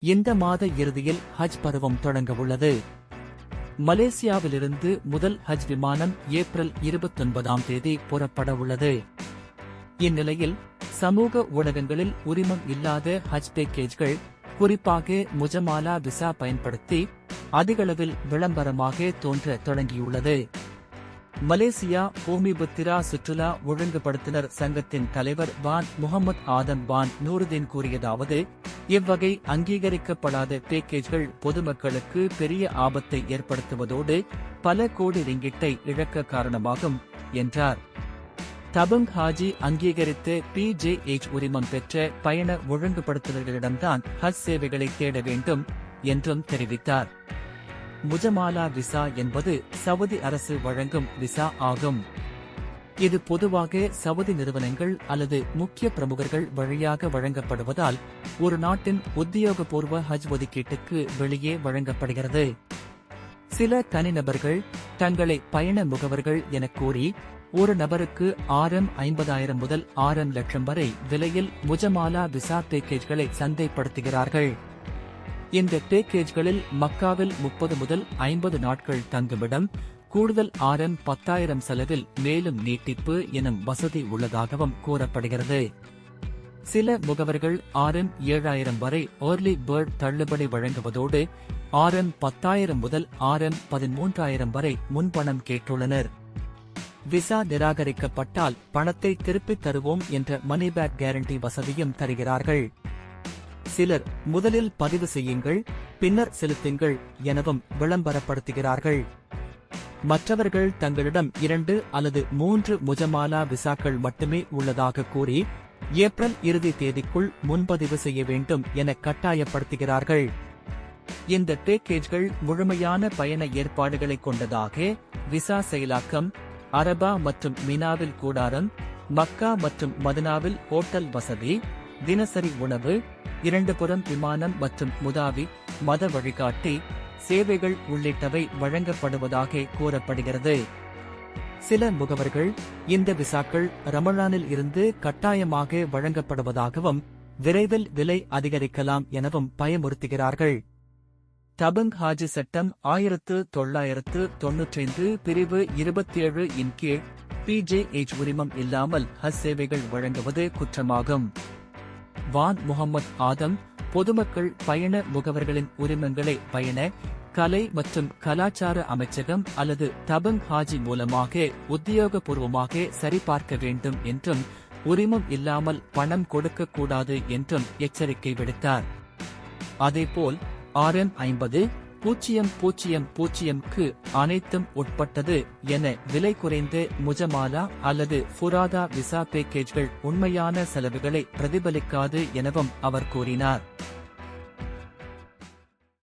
இந்த மாத இறுதியில் ஹஜ் பருவம் தொடங்கவுள்ளது. மலேசியாவிலிருந்து முதல் ஹஜ் விமானம் ஏப்ரல் 29ஆம் தேதி புறப்படவுள்ளது. இந்நிலையில் சமூக ஊடகங்களில் உரிமம் இல்லாத ஹஜ் பேக்கேஜ்கள், குறிப்பாக முஜமாலா விசா பயன்படுத்தி அதிகளவில் விளம்பரமாக தோன்ற தொடங்கியுள்ளது. மலேசியா பூமிபுத்திரா சுற்றுலா ஒழுங்குபடுத்தினர் சங்கத்தின் தலைவர் பான் முகமது ஆதம் பான் நூருதீன் கூறியதாவது, இவ்வகை அங்கீகரிக்கப்படாத பேக்கேஜ்கள் பொதுமக்களுக்கு பெரிய ஆபத்தை ஏற்படுத்துவதோடு பல கோடி ரிங்கிட்டை இழக்க காரணமாகும் என்றார். தபுங் ஹாஜி அங்கீகரித்த PJH உரிமம் பெற்ற பயண ஒழுங்குபடுத்துதல்களிடம்தான் ஹஜ் சேவைகளை தேட வேண்டும் என்றும் தெரிவித்தார். முஜமாலா விசா என்பது சவுதி அரசு வழங்கும் விசா ஆகும். இது பொதுவாக சவுதி நிறுவனங்கள் அல்லது முக்கிய பிரமுகர்கள் வழியாக வழங்கப்படுவதால் ஒரு நாட்டின் உத்தியோகபூர்வ ஹஜ் ஒதுக்கீட்டுக்கு வெளியே வழங்கப்படுகிறது. சில தனிநபர்கள் தங்களை பயண முகவர்கள் என கூறி ஒரு நபருக்கு Rm50,000 முதல் Rm லட்சம் வரை விலையில் முஜமாலா விசா பேக்கேஜ்களை சந்தைப்படுத்துகிறார்கள். இந்த பேக்கேஜ்களில் மக்காவில் 30 முதல் 50 நாட்கள் தங்குமிடம், கூடுதல் Rm10,000 செலவில் மேலும் நீட்டிப்பு எனும் வசதி உள்ளதாகவும் கூறப்படுகிறது. சில முகவர்கள் Rm7,000 வரை ஏர்லி பேர்ட் தள்ளுபடி வழங்குவதோடு Rm10,000 முதல் Rm13,000 வரை முன்பணம் கேட்டுள்ளனர். விசா நிராகரிக்கப்பட்டால் பணத்தை திருப்பித் தருவோம் என்ற மணிபேக் கேரண்டி வசதியும் தருகிறார்கள். சிலர் முதலில் பதிவு செய்யுங்கள், பின்னர் செலுத்துங்கள் எனவும் விளம்பரப்படுத்துகிறார்கள். மற்றவர்கள் தங்களிடம் 2 அல்லது 3 முஜமாலா விசாக்கள் மட்டுமே உள்ளதாக கூறி ஏப்ரல் இறுதி தேதிக்குள் முன்பதிவு செய்ய வேண்டும் என கட்டாயப்படுத்துகிறார்கள். இந்த பேக்கேஜ்கள் முழுமையான பயண ஏற்பாடுகளை கொண்டதாக விசா செயலாக்கம், அரபா மற்றும் மினாவில் கூடாரம், மக்கா மற்றும் மதினாவில் ஹோட்டல் வசதி, தினசரி உணவு, 2 புறம் விமானம் மற்றும் முதாவி, மத வழிகாட்டி சேவைகள் உள்ளிட்டவை வழங்கப்படுவதாக கூறப்படுகிறது. சில முகவர்கள் இந்த விசாக்கள் ரமலானில் இருந்து கட்டாயமாக வழங்கப்படுவதாகவும் விரைவில் விலை அதிகரிக்கலாம் எனவும் பயமுறுத்துகிறார்கள். தபுங் ஹாஜி சட்டம் 1995 பிரிவு 27 இன் கீழ் PJH உரிமம் இல்லாமல் ஹஜ் சேவைகள் வழங்குவது குற்றமாகும். வான் முகமது ஆதம், பொதுமக்கள் பயண முகவர்களின் உரிமங்களை பயண, கலை மற்றும் கலாச்சார அமைச்சகம் அல்லது தபுங் ஹாஜி மூலமாக உத்தியோகபூர்வமாக சரிபார்க்க வேண்டும் என்றும் உரிமம் இல்லாமல் பணம் கொடுக்கக்கூடாது என்றும் எச்சரிக்கை விடுத்தார். அதேபோல் Rm50,000க்கு அனைத்தும் உட்பட்டது என விலை குறைந்த முஜமாலா அல்லது ஃபுராதா விசா பேக்கேஜ்கள் உண்மையான செலவுகளை பிரதிபலிக்காது எனவும் அவர் கூறினார்.